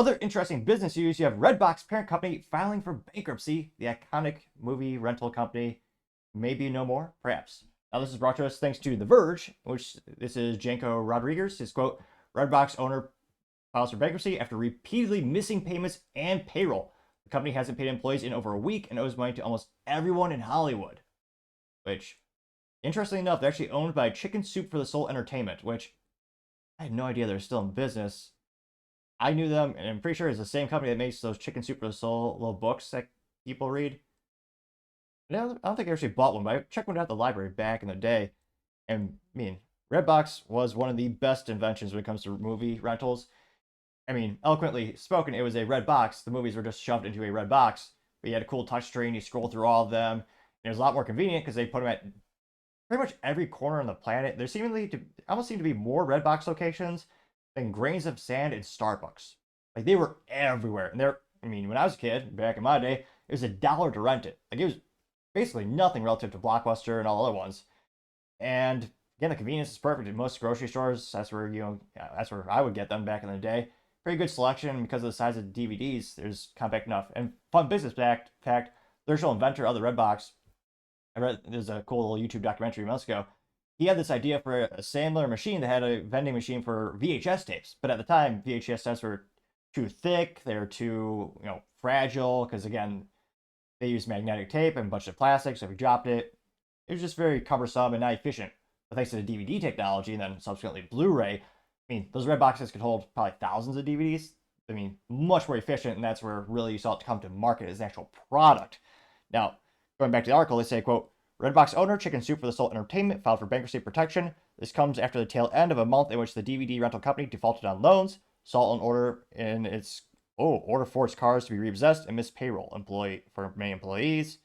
Other interesting business news, you have Redbox parent company filing for bankruptcy. The iconic movie rental company maybe no more, perhaps. Now, this is brought to us thanks to The Verge, which this is Janko Rodriguez. His quote, Redbox owner files for bankruptcy after repeatedly missing payments and payroll. The company hasn't paid employees in over a week and owes money to almost everyone in Hollywood. Which, interestingly enough, they're actually owned by Chicken Soup for the Soul Entertainment, which I had no idea they're still in business. I knew them, and I'm pretty sure it's the same company that makes those Chicken Soup for the Soul little books that people read. I don't think I actually bought one, but I checked one out at the library back in the day. And I mean, Redbox was one of the best inventions when it comes to movie rentals. I mean, eloquently spoken, it was a red box. The movies were just shoved into a red box, but you had a cool touchscreen. You scroll through all of them. And it was a lot more convenient because they put them at pretty much every corner on the planet. There seemingly to almost seem to be more Redbox locations than grains of sand in Starbucks. Like they were everywhere. And they're, I mean, when I was a kid, back in my day, it was $1 to rent it. Like it was basically nothing relative to Blockbuster and all other ones. And again, the convenience is perfect in most grocery stores. That's where that's where I would get them back in the day. Pretty good selection because of the size of the DVDs. There's compact enough. And fun business fact, the original inventor of the Redbox, I read there's a cool little YouTube documentary months ago. He had this idea for a similar machine that had a vending machine for VHS tapes. But at the time, VHS tapes were too thick. They're too fragile because again, they used magnetic tape and a bunch of plastic. So if you dropped it, it was just very cumbersome and not efficient. But thanks to the DVD technology and then subsequently Blu-ray, I mean, those red boxes could hold probably thousands of DVDs. I mean, much more efficient, and that's where really you saw it come to market as an actual product. Now, going back to the article, they say, quote, Redbox owner Chicken Soup for the Soul Entertainment filed for bankruptcy protection. This comes after the tail end of a month in which the DVD rental company defaulted on loans, saw an order in its order for its cars to be repossessed, and missed payroll for many employees.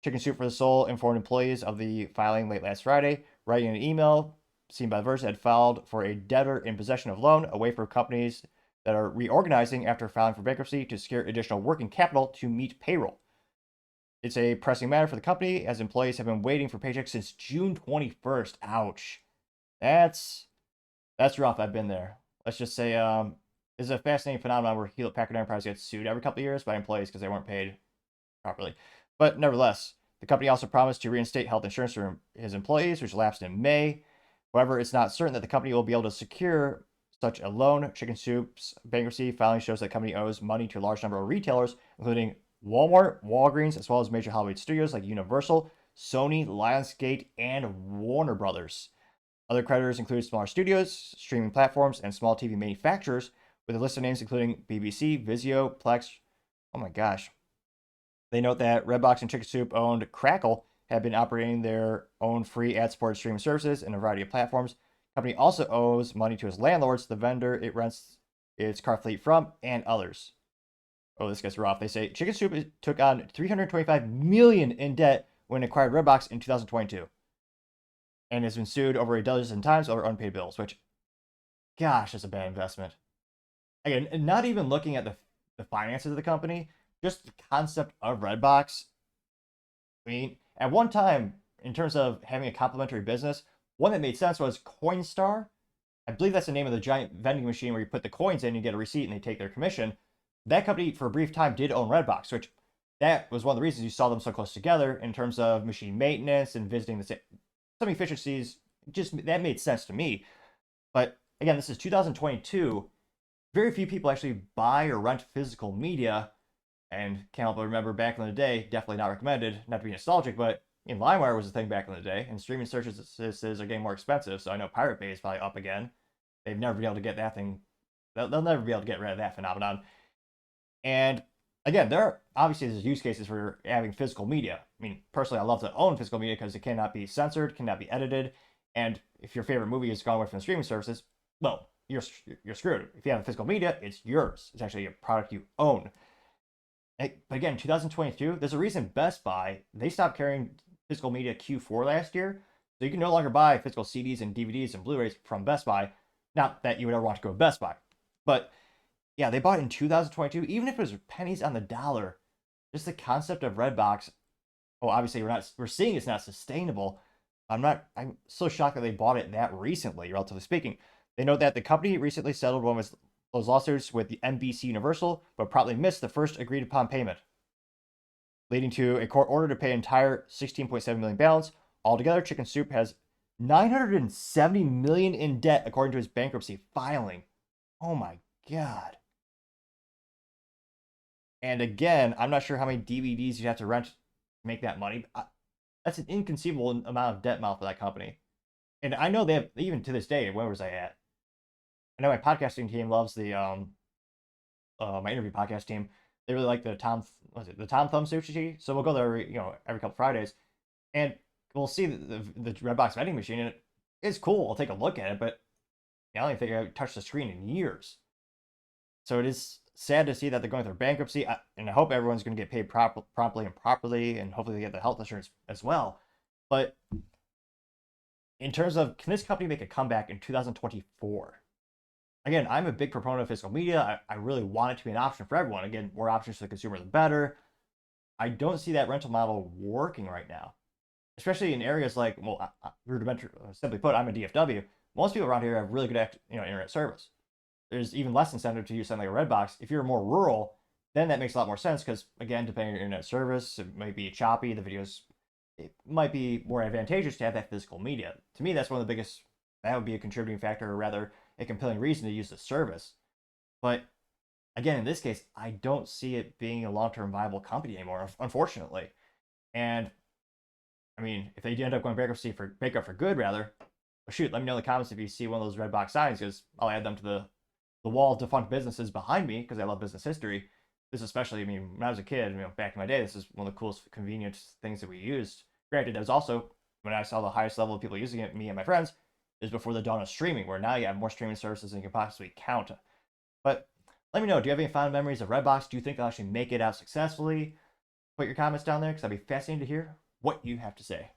Chicken Soup for the Soul informed employees of the filing late last Friday, writing an email seen by The Verge had filed for a debtor in possession of loan, a way for companies that are reorganizing after filing for bankruptcy to secure additional working capital to meet payroll. It's a pressing matter for the company as employees have been waiting for paychecks since June 21st. Ouch. That's rough. I've been there. Let's just say it's a fascinating phenomenon where Hewlett Packard Enterprise gets sued every couple of years by employees because they weren't paid properly. But nevertheless, the company also promised to reinstate health insurance for his employees, which lapsed in May. However, it's not certain that the company will be able to secure such a loan. Chicken Soup's bankruptcy filing shows that the company owes money to a large number of retailers, including Walmart, Walgreens, as well as major Hollywood studios like Universal, Sony, Lionsgate, and Warner Brothers. Other creditors include smaller studios, streaming platforms, and small TV manufacturers, with a list of names including BBC, Vizio, Plex. Oh my gosh. They note that Redbox and Chicken Soup owned Crackle have been operating their own free ad-supported streaming services in a variety of platforms. The company also owes money to its landlords, the vendor it rents its car fleet from, and others. Oh, this gets rough. They say Chicken Soup took on $325 million in debt when it acquired Redbox in 2022, and has been sued over a dozen times over unpaid bills. Which, gosh, that's a bad investment. Again, not even looking at the finances of the company, just the concept of Redbox. I mean, at one time, in terms of having a complementary business, one that made sense was Coinstar. I believe that's the name of the giant vending machine where you put the coins in, you get a receipt, and they take their commission. That company, for a brief time, did own Redbox, which that was one of the reasons you saw them so close together in terms of machine maintenance and visiting some efficiencies. Just that made sense to me. But again, this is 2022. Very few people actually buy or rent physical media. And can't help but remember back in the day, definitely not recommended, not to be nostalgic, but LimeWire was a thing back in the day, and streaming services are getting more expensive, so I know Pirate Bay is probably up again. They've never been able to get that thing, they'll never be able to get rid of that phenomenon. And again, there are obviously there's use cases for having physical media. I mean, personally, I love to own physical media because it cannot be censored, cannot be edited, and if your favorite movie is gone away from the streaming services, well, you're screwed. If you have physical media, it's yours. It's actually a product you own. But again, 2022, there's a reason Best Buy, they stopped carrying physical media Q4 last year. So you can no longer buy physical CDs and DVDs and Blu-rays from Best Buy. Not that you would ever want to go to Best Buy. But yeah, they bought it in 2022. Even if it was pennies on the dollar, just the concept of Redbox, oh, obviously we're seeing it's not sustainable. I'm so shocked that they bought it that recently, relatively speaking. They note that the company recently settled one of its those lawsuits with the NBC Universal, but probably missed the first agreed upon payment, leading to a court order to pay entire $16.7 million balance. Altogether, Chicken Soup has $970 million in debt according to his bankruptcy filing. Oh my God. And again, I'm not sure how many DVDs you have to rent to make that money. That's an inconceivable amount of debt amount for that company. And I know they have, even to this day, where was I at? I know my podcasting team loves the my interview podcast team. They really like the Tom Thumb sushi. So we'll go there every couple Fridays, and we'll see the Redbox vending machine, and it's cool. I'll take a look at it, but I don't even think I've touched the screen in years. So it is sad to see that they're going through bankruptcy, and I hope everyone's going to get paid promptly and properly, and hopefully they get the health insurance as well. But in terms of, can this company make a comeback in 2024? Again, I'm a big proponent of physical media. I really want it to be an option for everyone. Again, more options for the consumer, the better. I don't see that rental model working right now, especially in areas like, well, rudimentary, simply put, I'm a DFW. Most people around here have really good internet service. There's even less incentive to use something like a Redbox. If you're more rural, then that makes a lot more sense because, again, depending on your internet service, it might be choppy, the videos, it might be more advantageous to have that physical media. To me, that's one of the biggest, that would be a contributing factor, or rather a compelling reason to use the service. But again, in this case, I don't see it being a long-term viable company anymore, unfortunately. And I mean, if they end up going bankrupt for good, rather, well, shoot, let me know in the comments if you see one of those Redbox signs, because I'll add them to the wall of defunct businesses behind me, because I love business history. This especially, I mean, when I was a kid, back in my day, this is one of the coolest, convenient things that we used. Granted, that was also when I saw the highest level of people using it, me and my friends, is before the dawn of streaming, where now you have more streaming services than you can possibly count. But let me know, do you have any fond memories of Redbox? Do you think they'll actually make it out successfully? Put your comments down there, because I'd be fascinated to hear what you have to say.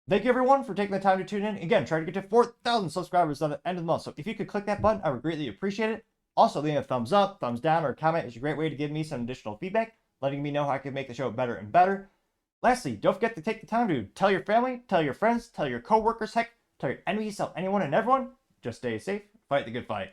Thank you, everyone, for taking the time to tune in. Again, trying to get to 4,000 subscribers at the end of the month. So if you could click that button, I would greatly appreciate it. Also, leaving a thumbs up, thumbs down, or a comment is a great way to give me some additional feedback, letting me know how I can make the show better and better. Lastly, don't forget to take the time to tell your family, tell your friends, tell your coworkers, heck, tell your enemies, tell anyone and everyone. Just stay safe, fight the good fight.